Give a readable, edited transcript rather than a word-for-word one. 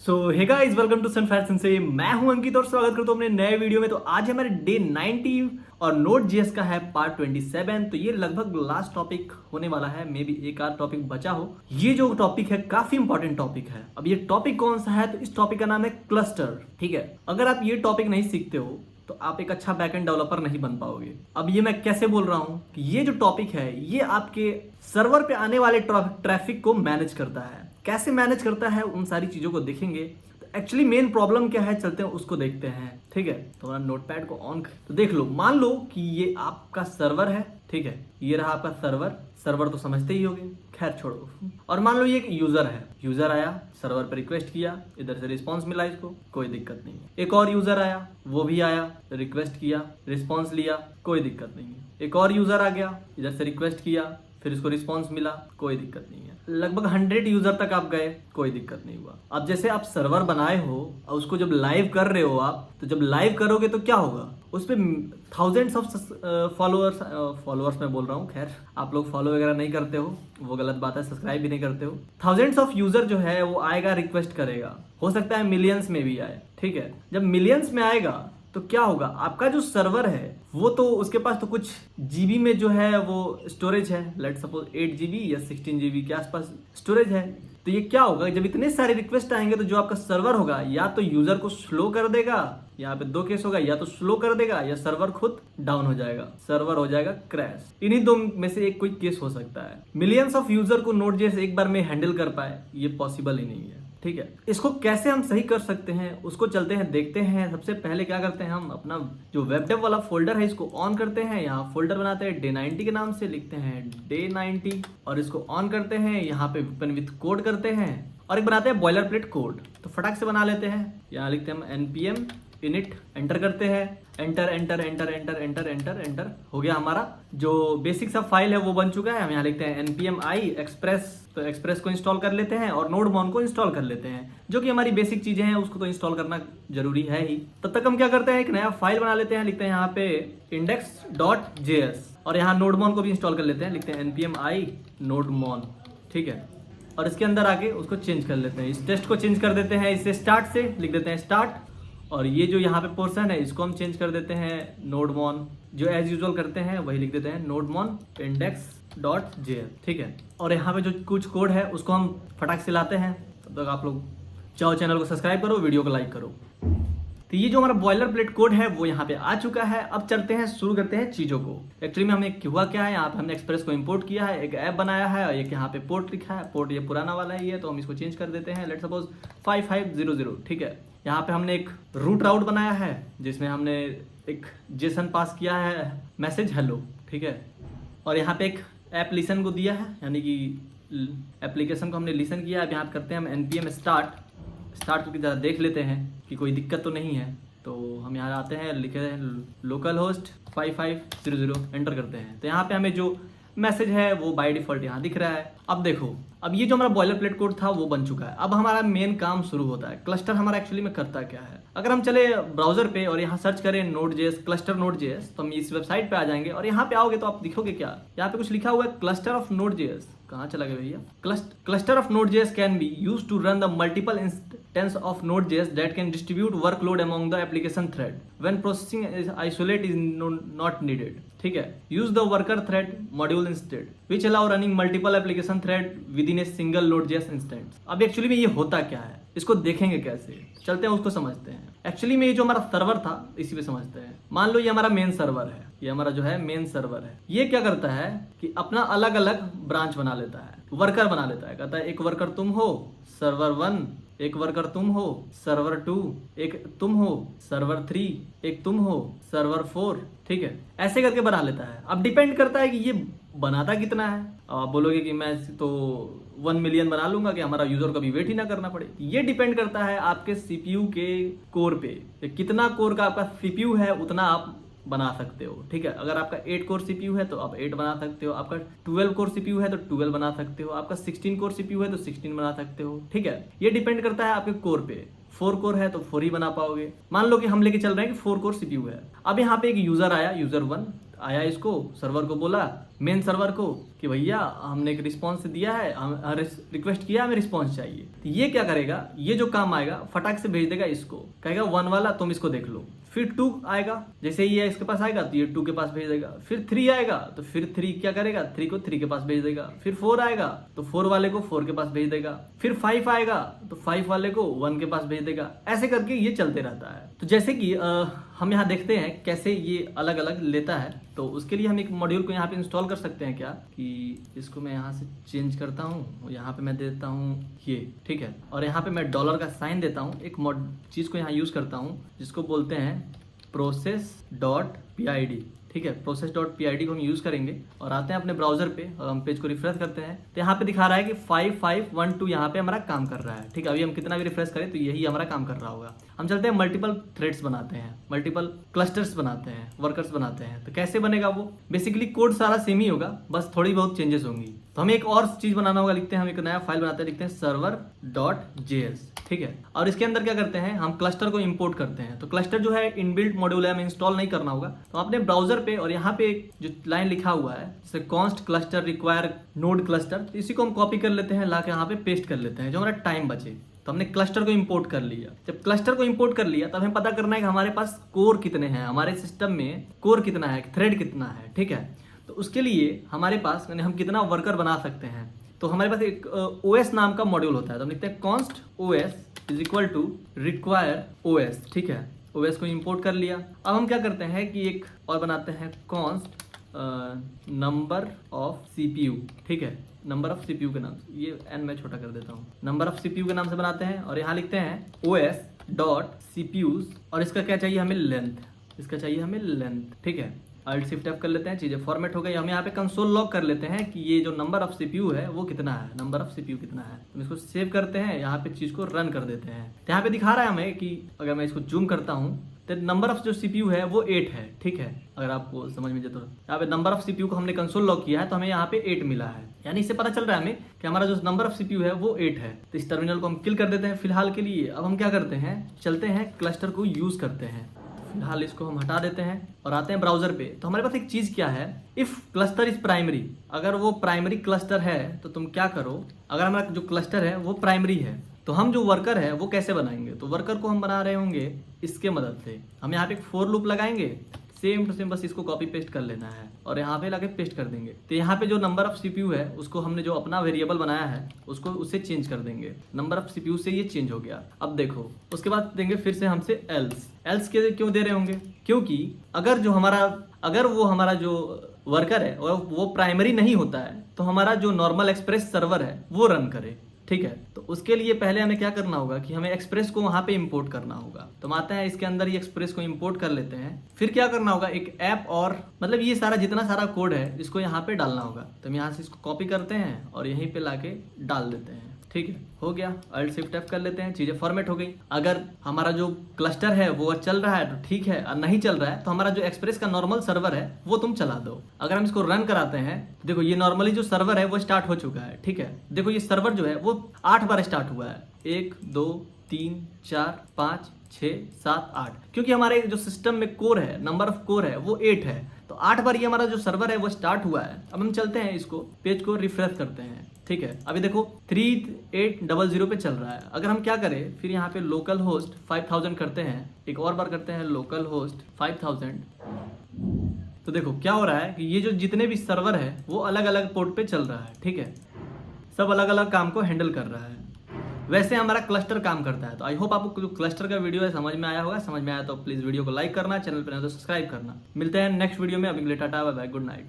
So hey guys, welcome to Sun Fashion से मैं हूं अंकित और स्वागत करता हूं अपने नए वीडियो में। तो आज हमारे डे 90 और नोट जीएस का है पार्ट 27। तो ये लगभग लास्ट टॉपिक होने वाला है, मे बी एक आध टॉपिक बचा हो। ये जो टॉपिक है काफी इंपॉर्टेंट टॉपिक है। अब ये टॉपिक कौन सा है? तो इस टॉपिक का नाम है क्लस्टर। ठीक है, अगर आप ये टॉपिक नहीं सीखते हो तो आप एक अच्छा बैकएंड डेवलपर नहीं बन पाओगे। अब ये मैं कैसे बोल रहा हूं कि ये जो टॉपिक है ये आपके सर्वर पे आने वाले ट्रैफिक को मैनेज करता है। कैसे मैनेज करता है उन सारी चीजों को देखेंगे। तो एक्चुअली मेन प्रॉब्लम क्या है, चलते हैं उसको देखते हैं। ठीक है, तो हमारा नोटपैड को ऑन तो देख लो। मान लो कि ये आपका सर्वर है। ठीक है, ये रहा आपका सर्वर तो समझते ही होगे, खैर छोड़ो। और मान लो ये एक यूजर है, यूजर आया, सर्वर पर रिक्वेस्ट किया, इधर से रिस्पॉन्स मिला, इसको कोई दिक्कत नहीं है। एक और यूजर आया, वो भी आया, रिक्वेस्ट किया, रिस्पॉन्स लिया, कोई दिक्कत नहीं है। एक और यूजर आ गया, इधर से रिक्वेस्ट किया, फिर इसको रिस्पॉन्स मिला, कोई दिक्कत नहीं है। लगभग 100 यूजर तक आप गए, कोई दिक्कत नहीं हुआ। अब जैसे आप सर्वर बनाए हो और उसको जब लाइव कर रहे हो आप, तो जब लाइव करोगे तो क्या होगा, उस पर थाउजेंड्स ऑफ फॉलोअर्स मैं बोल रहा हूँ, खैर आप लोग फॉलो वगैरह नहीं करते हो, वो गलत बात है, सब्सक्राइब भी नहीं करते हो। थाउजेंड्स ऑफ यूजर जो है वो आएगा, रिक्वेस्ट करेगा, हो सकता है मिलियंस में भी आए। ठीक है, जब मिलियंस में आएगा तो क्या होगा, आपका जो सर्वर है वो तो उसके पास तो कुछ जीबी में जो है वो स्टोरेज है, लेट सपोज 8 जीबी या 16 जीबी के आसपास स्टोरेज है। तो ये क्या होगा, जब इतने सारे रिक्वेस्ट आएंगे तो जो आपका सर्वर होगा या तो यूजर को स्लो कर देगा, यहाँ पे दो केस होगा, या तो स्लो कर देगा या सर्वर खुद डाउन हो जाएगा, सर्वर हो जाएगा क्रैश। इन्हीं दो में से एक कोई केस हो सकता है। मिलियंस ऑफ यूजर को नोड जैसे एक बार में हैंडल कर पाए, ये पॉसिबल ही नहीं है। ठीक है, इसको कैसे हम सही कर सकते हैं उसको चलते हैं देखते हैं। सबसे पहले क्या करते हैं, हम अपना जो वेब डेव वाला फोल्डर है इसको ऑन करते हैं। यहाँ फोल्डर बनाते हैं डे 90 के नाम से, लिखते हैं डे 90 और इसको ऑन करते हैं। यहाँ पे ओपन विथ कोड करते हैं और एक बनाते हैं बॉयलर प्लेट कोड। तो फटाक से बना लेते हैं। यहाँ लिखते हैं हम npm init, एंटर करते हैं, enter enter enter enter enter enter enter हो गया। हमारा जो बेसिक सा फाइल है वो बन चुका है। हम यहाँ लिखते हैं npm i express, तो एक्सप्रेस को इंस्टॉल कर लेते हैं और नोडमॉन को इंस्टॉल कर लेते हैं, जो कि हमारी बेसिक चीजें हैं, उसको तो इंस्टॉल करना जरूरी है ही। तब तक हम क्या करते हैं, एक नया फाइल बना लेते हैं, लिखते हैं यहाँ पे index.js और यहाँ नोडमॉन को भी इंस्टॉल कर लेते हैं, लिखते हैं npm i nodemon। ठीक है, और इसके अंदर आके उसको चेंज कर लेते हैं, इस टेस्ट को चेंज कर देते हैं, इसे स्टार्ट से लिख देते हैं स्टार्ट। और ये जो यहाँ पे पोर्शन है इसको हम चेंज कर देते हैं नोडमॉन, जो एज यूजुअल करते हैं वही लिख देते हैं नोडमॉन index.js। ठीक है, और यहाँ पे जो कुछ कोड है उसको हम फटाक से लाते हैं। तब तक आप लोग चाहो चैनल को सब्सक्राइब करो, वीडियो को लाइक करो। तो ये जो हमारा बॉयलर प्लेट कोड है वो यहाँ पे आ चुका है। अब चलते हैं, शुरू करते हैं चीजों को। एक्चुअली में हमें हुआ क्या है, यहाँ पे हमने एक्सप्रेस को इंपोर्ट किया है, एक ऐप बनाया है और एक यहाँ पे पोर्ट लिखा है। पोर्ट ये पुराना वाला ही है तो हम इसको चेंज कर देते हैं, लेट सपोज 5500। ठीक है, यहाँ पे हमने एक रूट राउट बनाया है जिसमें हमने एक जेसन पास किया है, मैसेज हेलो। ठीक है, और यहाँ पे एक ऐप लिसन को दिया है, यानी कि एप्लीकेशन को हमने लिसन किया। अब यहाँ पे करते हैं हम npm स्टार्ट करके ज़रा देख लेते हैं कि कोई दिक्कत तो नहीं है। तो हम यहाँ आते हैं, लिखे हैं लोकल होस्ट 5500, एंटर करते हैं। तो यहाँ पे हमें जो मैसेज है वो बाय डिफॉल्ट यहाँ दिख रहा है। अब देखो, अब ये जो हमारा बॉयलर प्लेट कोड था वो बन चुका है। अब हमारा मेन काम शुरू होता है। क्लस्टर हमारा एक्चुअली में करता क्या है, अगर हम चले ब्राउजर पे और यहाँ सर्च करें Node.js, क्लस्टर Node.js, तो हम इस वेबसाइट पे आ जाएंगे और यहाँ पे आओगे तो आप दिखोगे क्या, यहाँ पे कुछ लिखा हुआ है क्लस्टर ऑफ Node.js। कहाँ चला गया भैया, cluster of Node.js can be used to run the multiple instance of Node.js that can distribute workload among the application thread when processing is isolate is not needed. ठीक है, use the worker thread module instead which allow running multiple application thread within a single Node.js instance। अब actually में ये होता क्या है, इसको देखेंगे कैसे, चलते हैं उसको समझते हैं। एक्चुअली में ये जो हमारा सर्वर था इसी पे समझते हैं। मान लो ये हमारा मेन सर्वर है, ये हमारा जो है मेन सर्वर है। ये क्या करता है कि अपना अलग अलग ब्रांच बना लेता है, वर्कर बना लेता है। कहता है एक वर्कर तुम हो सर्वर 1, एक वर्कर तुम हो सर्वर 2, एक तुम हो सर्वर 3, एक तुम हो सर्वर 4। ठीक है, ऐसे करके बना लेता है। अब डिपेंड करता है कि ये बनाता कितना है। अब आप बोलोगे कि मैं तो 1 मिलियन बना लूंगा कि हमारा यूजर कभी वेट ही ना करना पड़े। ये डिपेंड करता है आपके सीपीयू के कोर पे, कितना कोर का आपका सीपीयू है उतना आप बना सकते हो। ठीक है, अगर आपका 8 कोर सीपीयू है तो आप 8 बना सकते हो, आपका 12 कोर सीपीयू है तो 12 बना सकते हो, आपका 16 कोर सीपीयू है तो 16 बना सकते हो। ठीक है, ये डिपेंड करता है आपके कोर पे। 4 कोर है तो 4 ही बना पाओगे। मान लो कि हम लेके चल रहे हैं कि 4 कोर सीपीयू है। अब यहाँ पे एक यूजर आया, यूजर 1, आया इसको सर्वर को बोला, मेन सर्वर को कि भैया हमने एक रिस्पॉन्स दिया है, रिक्वेस्ट किया, हमें रिस्पॉन्स चाहिए। तो ये क्या करेगा, ये जो काम आएगा फटाक से भेज देगा इसको, कहेगा 1 वाला तुम इसको देख लो। फिर 2 आएगा, जैसे ये इसके पास आएगा तो ये 2 के पास भेज देगा। फिर 3 आएगा तो फिर 3 क्या करेगा, 3 को 3 के पास भेज देगा। फिर 4 आएगा तो 4 वाले को 4 के पास भेज देगा। फिर 5 आएगा तो 5 वाले को 1 के पास भेज देगा। ऐसे करके ये चलते रहता है। तो जैसे कि हम यहाँ देखते हैं कैसे ये अलग अलग लेता है। तो उसके लिए हम एक मॉड्यूल को यहाँ पे इंस्टॉल कर सकते हैं क्या, कि इसको मैं यहाँ से चेंज करता हूँ, यहाँ पे मैं देता हूँ ये, ठीक है, और यहाँ पे मैं डॉलर का साइन देता हूँ। एक चीज़ को यहाँ यूज़ करता हूँ जिसको बोलते हैं process.pid, ठीक है। process.pid को हम यूज़ करेंगे और आते हैं अपने ब्राउजर पे और हम पेज को रिफ्रेश करते हैं। तो यहाँ पे दिखा रहा है कि 5512 यहाँ पे हमारा काम कर रहा है, ठीक है। अभी हम कितना भी रिफ्रेश करें तो यही हमारा काम कर रहा होगा। हम चलते हैं मल्टीपल थ्रेड्स बनाते हैं, मल्टीपल क्लस्टर्स बनाते हैं, वर्कर्स बनाते हैं। तो कैसे बनेगा वो, बेसिकली कोड सारा सेम ही होगा, बस थोड़ी बहुत चेंजेस होंगी। तो हमें एक और चीज़ बनाना होगा, लिखते हैं हम एक नया फाइल बनाते हैं, लिखते हैं server.js, ठीक है। और इसके अंदर क्या करते हैं, हम क्लस्टर को इंपोर्ट करते हैं। तो क्लस्टर जो है इनबिल्ट मॉड्यूल है, हमें इंस्टॉल नहीं करना होगा। तो अपने ब्राउजर पे और यहाँ पे एक जो लाइन लिखा हुआ है जैसे const cluster require node cluster, इसी को हम कॉपी कर लेते हैं, ला के यहाँ पे पेस्ट कर लेते हैं, जो हमारा टाइम बचे। तो हमने क्लस्टर को इंपोर्ट कर लिया। जब क्लस्टर को इंपोर्ट कर लिया तब हमें पता करना है कि हमारे पास कोर कितने हैं, हमारे सिस्टम में कोर कितना है, थ्रेड कितना है, ठीक है। तो उसके लिए हमारे पास हम कितना वर्कर बना सकते हैं। तो हमारे पास एक OS नाम का मॉड्यूल होता है। तो हम लिखते हैं const OS is equal to require OS, ठीक है। OS को इंपोर्ट कर लिया। अब हम क्या करते हैं कि एक और बनाते हैं const नंबर ऑफ CPU, ठीक है। नंबर ऑफ CPU के नाम से, ये n मैं छोटा कर देता हूँ, नंबर ऑफ CPU के नाम से बनाते हैं और यहाँ लिखते हैं OS डॉट CPUs और इसका क्या चाहिए हमें, लेंथ, इसका चाहिए हमें लेंथ, ठीक है। Alt Shift F कर लेते हैं, चीज़ें फॉर्मेट हो गई। हम यहाँ पे कंसोल लॉग कर लेते हैं कि ये जो नंबर ऑफ CPU है वो कितना है, नंबर ऑफ CPU कितना है। तो इसको सेव करते हैं, यहाँ पे चीज़ को रन कर देते हैं। तो यहाँ पे दिखा रहा है हमें कि अगर मैं इसको जूम करता हूँ तो नंबर ऑफ जो CPU है वो 8 है, ठीक है। अगर आपको समझ में जाए तो यहाँ पे नंबर ऑफ CPU को हमने कंसोल लॉग किया है तो हमें यहाँ पे 8 मिला है। यानी इससे पता चल रहा है हमें कि हमारा जो नंबर ऑफ CPU है वो 8 है। तो इस टर्मिनल को हम किल कर देते हैं फिलहाल के लिए। अब हम क्या करते हैं, चलते हैं क्लस्टर को यूज़ करते हैं। फिलहाल इसको हम हटा देते हैं और आते हैं ब्राउजर पे। तो हमारे पास एक चीज़ क्या है, इफ़ क्लस्टर इज प्राइमरी, अगर वो प्राइमरी क्लस्टर है तो तुम क्या करो, अगर हमारा जो क्लस्टर है वो प्राइमरी है तो हम जो वर्कर है वो कैसे बनाएंगे। तो वर्कर को हम बना रहे होंगे इसके मदद से। हम यहाँ पे एक फॉर लूप लगाएंगे, सेम टू सेम, बस इसको कॉपी पेस्ट कर लेना है और यहाँ पे लाके पेस्ट कर देंगे। तो यहाँ पे जो नंबर ऑफ CPU है उसको हमने जो अपना वेरिएबल बनाया है उसको उससे चेंज कर देंगे। नंबर ऑफ CPU से ये चेंज हो गया। अब देखो उसके बाद देंगे फिर से हमसे एल्स के क्यों दे रहे होंगे, क्योंकि अगर वो हमारा जो वर्कर है और वो प्राइमरी नहीं होता है तो हमारा जो नॉर्मल एक्सप्रेस सर्वर है वो रन करे, ठीक है। तो उसके लिए पहले हमें क्या करना होगा कि हमें एक्सप्रेस को वहां पे इंपोर्ट करना होगा। तो हम आते हैं इसके अंदर ही एक्सप्रेस को इंपोर्ट कर लेते हैं। फिर क्या करना होगा, एक ऐप और मतलब ये सारा जितना सारा कोड है इसको यहाँ पे डालना होगा। तो हम यहाँ से इसको कॉपी करते हैं और यहीं पे लाके डाल देते हैं, ठीक है। हो गया, Alt Shift F कर लेते हैं, चीज़ें फॉर्मेट हो गई। अगर हमारा जो क्लस्टर है वो चल रहा है तो ठीक है, और नहीं चल रहा है तो हमारा जो एक्सप्रेस का नॉर्मल सर्वर है वो तुम चला दो। अगर हम इसको रन कराते हैं, देखो ये नॉर्मली जो सर्वर है वो स्टार्ट हो चुका है, ठीक है। देखो ये सर्वर जो है वो 8 बार स्टार्ट हुआ है, 1 2 3 4 5 6 7 8, क्योंकि हमारे जो सिस्टम में कोर है, नंबर ऑफ कोर है वो 8 है। तो 8 बार ये हमारा जो सर्वर है वो स्टार्ट हुआ है। अब हम चलते हैं, इसको पेज को रिफ्रेश करते हैं, ठीक है। अभी देखो 3800 पे चल रहा है। अगर हम क्या करें, फिर यहाँ पे लोकल होस्ट 5000 करते हैं, एक और बार करते हैं लोकल होस्ट 5000। तो देखो क्या हो रहा है कि ये जो जितने भी सर्वर है वो अलग अलग पोर्ट पे चल रहा है, ठीक है। सब अलग अलग काम को हैंडल कर रहा है। वैसे हमारा क्लस्टर काम करता है। तो आई होप आपको जो क्लस्टर का वीडियो है समझ में आया होगा। समझ में आया तो प्लीज़ वीडियो को लाइक करना, चैनल पर नहीं तो सब्सक्राइब करना। मिलते हैं नेक्स्ट वीडियो में। अभी के लिए tata, bye bye, good night.